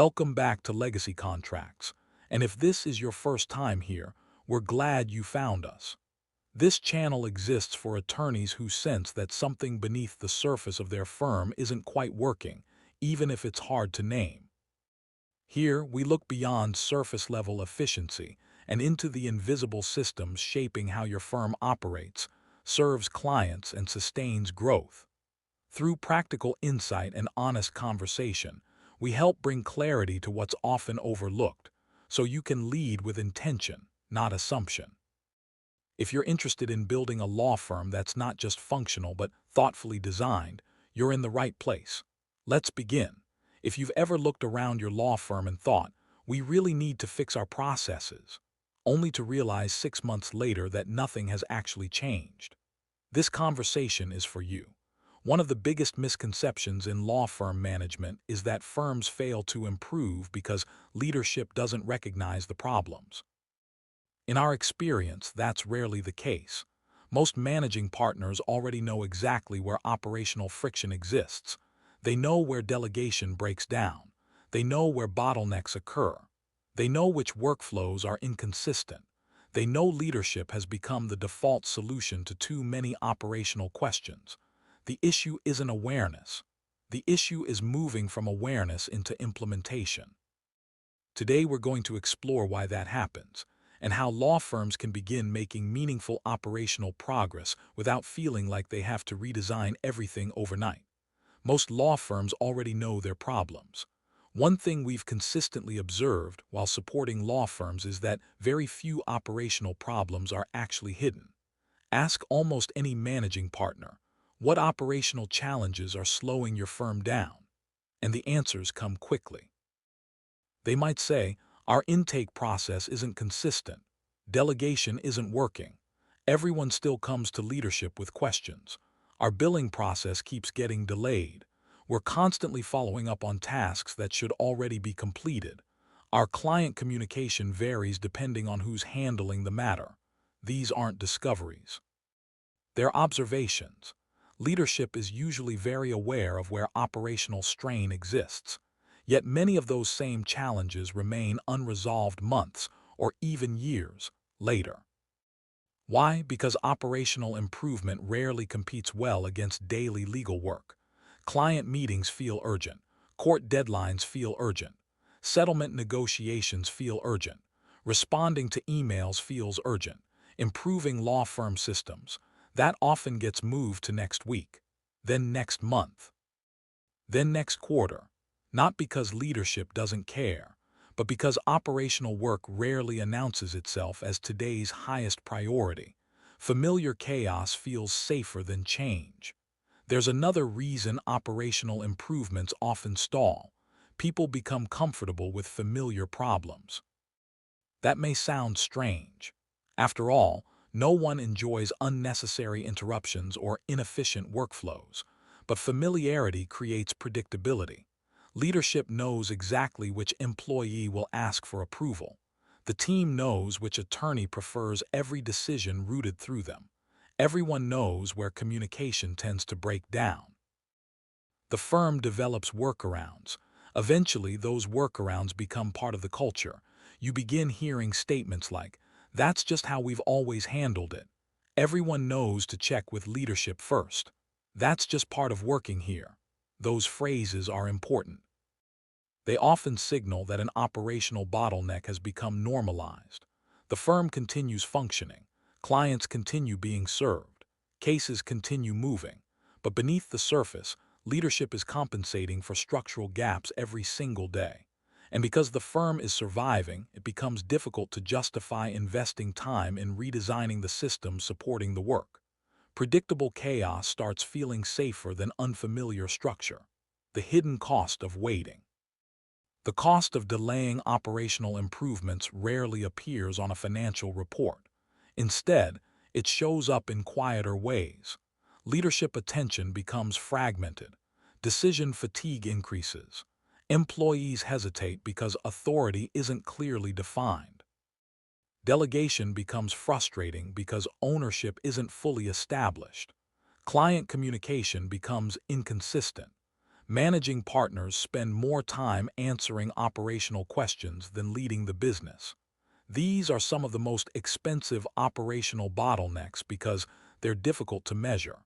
Welcome back to Legacy Contracts, and if this is your first time here, we're glad you found us. This channel exists for attorneys who sense that something beneath the surface of their firm isn't quite working, even if it's hard to name. Here, we look beyond surface-level efficiency and into the invisible systems shaping how your firm operates, serves clients, and sustains growth. Through practical insight and honest conversation, we help bring clarity to what's often overlooked, so you can lead with intention, not assumption. If you're interested in building a law firm that's not just functional but thoughtfully designed, you're in the right place. Let's begin. If you've ever looked around your law firm and thought, we really need to fix our processes, only to realize 6 months later that nothing has actually changed, this conversation is for you. One of the biggest misconceptions in law firm management is that firms fail to improve because leadership doesn't recognize the problems. In our experience, that's rarely the case. Most managing partners already know exactly where operational friction exists. They know where delegation breaks down. They know where bottlenecks occur. They know which workflows are inconsistent. They know leadership has become the default solution to too many operational questions. The issue isn't awareness. The issue is moving from awareness into implementation. Today we're going to explore why that happens, and how law firms can begin making meaningful operational progress without feeling like they have to redesign everything overnight. Most law firms already know their problems. One thing we've consistently observed while supporting law firms is that very few operational problems are actually hidden. Ask almost any managing partner, what operational challenges are slowing your firm down? And the answers come quickly. They might say, our intake process isn't consistent, delegation isn't working, everyone still comes to leadership with questions, our billing process keeps getting delayed, we're constantly following up on tasks that should already be completed, our client communication varies depending on who's handling the matter. These aren't discoveries. They're observations. Leadership is usually very aware of where operational strain exists. Yet many of those same challenges remain unresolved months or even years later. Why? Because operational improvement rarely competes well against daily legal work. Client meetings feel urgent. Court deadlines feel urgent. Settlement negotiations feel urgent. Responding to emails feels urgent. Improving law firm systems, that often gets moved to next week, then next month, then next quarter. Not because leadership doesn't care, but because operational work rarely announces itself as today's highest priority. Familiar chaos feels safer than change. There's another reason operational improvements often stall. People become comfortable with familiar problems. That may sound strange. After all, no one enjoys unnecessary interruptions or inefficient workflows, but familiarity creates predictability. Leadership knows exactly which employee will ask for approval. The team knows which attorney prefers every decision routed through them. Everyone knows where communication tends to break down. The firm develops workarounds. Eventually, those workarounds become part of the culture. You begin hearing statements like, "That's just how we've always handled it." "Everyone knows to check with leadership first." "That's just part of working here." Those phrases are important. They often signal that an operational bottleneck has become normalized. The firm continues functioning, clients continue being served, cases continue moving, but beneath the surface, leadership is compensating for structural gaps every single day. And because the firm is surviving, it becomes difficult to justify investing time in redesigning the system supporting the work. Predictable chaos starts feeling safer than unfamiliar structure. The hidden cost of waiting. The cost of delaying operational improvements rarely appears on a financial report. Instead, it shows up in quieter ways. Leadership attention becomes fragmented. Decision fatigue increases. Employees hesitate because authority isn't clearly defined. Delegation becomes frustrating because ownership isn't fully established. Client communication becomes inconsistent. Managing partners spend more time answering operational questions than leading the business. These are some of the most expensive operational bottlenecks because they're difficult to measure.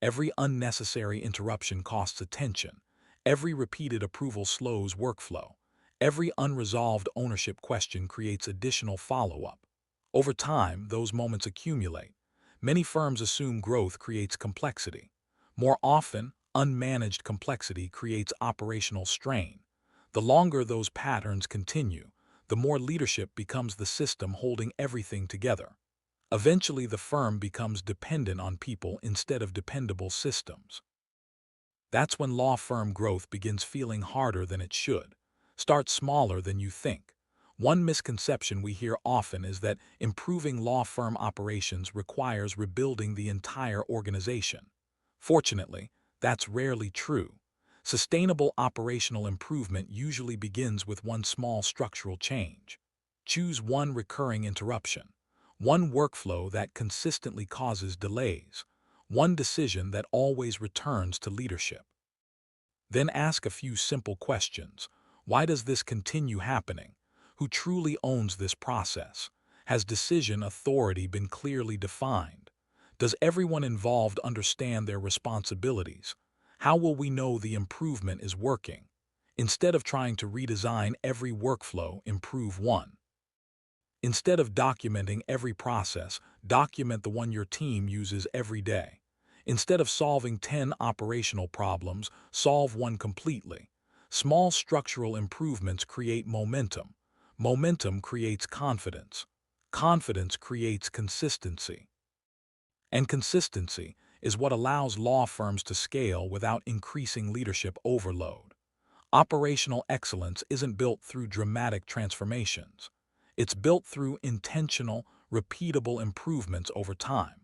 Every unnecessary interruption costs attention. Every repeated approval slows workflow. Every unresolved ownership question creates additional follow-up. Over time, those moments accumulate. Many firms assume growth creates complexity. More often, unmanaged complexity creates operational strain. The longer those patterns continue, the more leadership becomes the system holding everything together. Eventually, the firm becomes dependent on people instead of dependable systems. That's when law firm growth begins feeling harder than it should. Start smaller than you think. One misconception we hear often is that improving law firm operations requires rebuilding the entire organization. Fortunately, that's rarely true. Sustainable operational improvement usually begins with one small structural change. Choose one recurring interruption, one workflow that consistently causes delays, one decision that always returns to leadership. Then ask a few simple questions. Why does this continue happening? Who truly owns this process? Has decision authority been clearly defined? Does everyone involved understand their responsibilities? How will we know the improvement is working? Instead of trying to redesign every workflow, improve one. Instead of documenting every process, document the one your team uses every day. Instead of solving 10 operational problems, solve one completely. Small structural improvements create momentum. Momentum creates confidence. Confidence creates consistency. And consistency is what allows law firms to scale without increasing leadership overload. Operational excellence isn't built through dramatic transformations. It's built through intentional, repeatable improvements over time.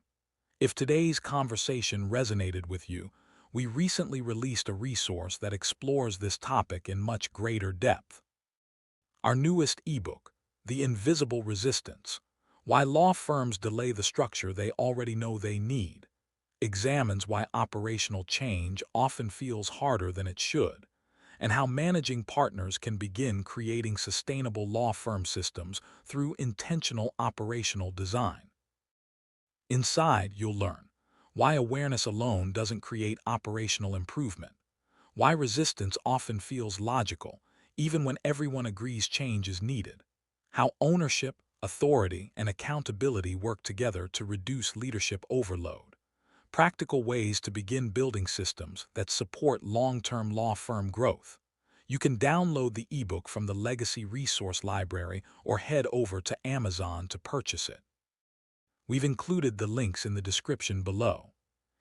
If today's conversation resonated with you, we recently released a resource that explores this topic in much greater depth. Our newest ebook, The Invisible Resistance: Why Law Firms Delay the Structure They Already Know They Need, examines why operational change often feels harder than it should, and how managing partners can begin creating sustainable law firm systems through intentional operational design. Inside, you'll learn why awareness alone doesn't create operational improvement, why resistance often feels logical, even when everyone agrees change is needed, how ownership, authority, and accountability work together to reduce leadership overload, practical ways to begin building systems that support long-term law firm growth. You can download the ebook from the Legacy Resource Library or head over to Amazon to purchase it. We've included the links in the description below.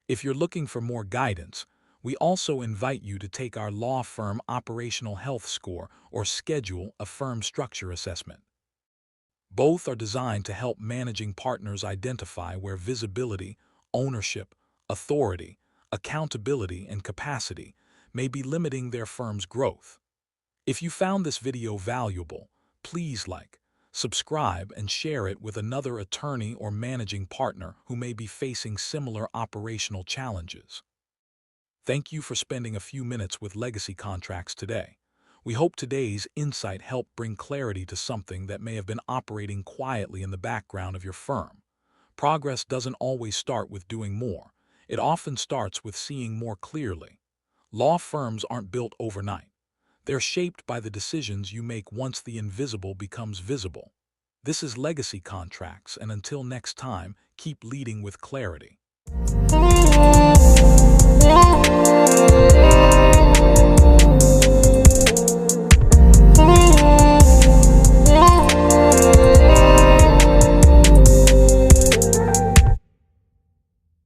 If you're looking for more guidance, we also invite you to take our Law Firm Operational Health Score or schedule a firm structure assessment. Both are designed to help managing partners identify where visibility, ownership, authority, accountability, and capacity may be limiting their firm's growth. If you found this video valuable, please like, subscribe, and share it with another attorney or managing partner who may be facing similar operational challenges. Thank you for spending a few minutes with Legacy Contracts today. We hope today's insight helped bring clarity to something that may have been operating quietly in the background of your firm. Progress doesn't always start with doing more. It often starts with seeing more clearly. Law firms aren't built overnight. They're shaped by the decisions you make once the invisible becomes visible. This is Legacy Contracts, and until next time, keep leading with clarity.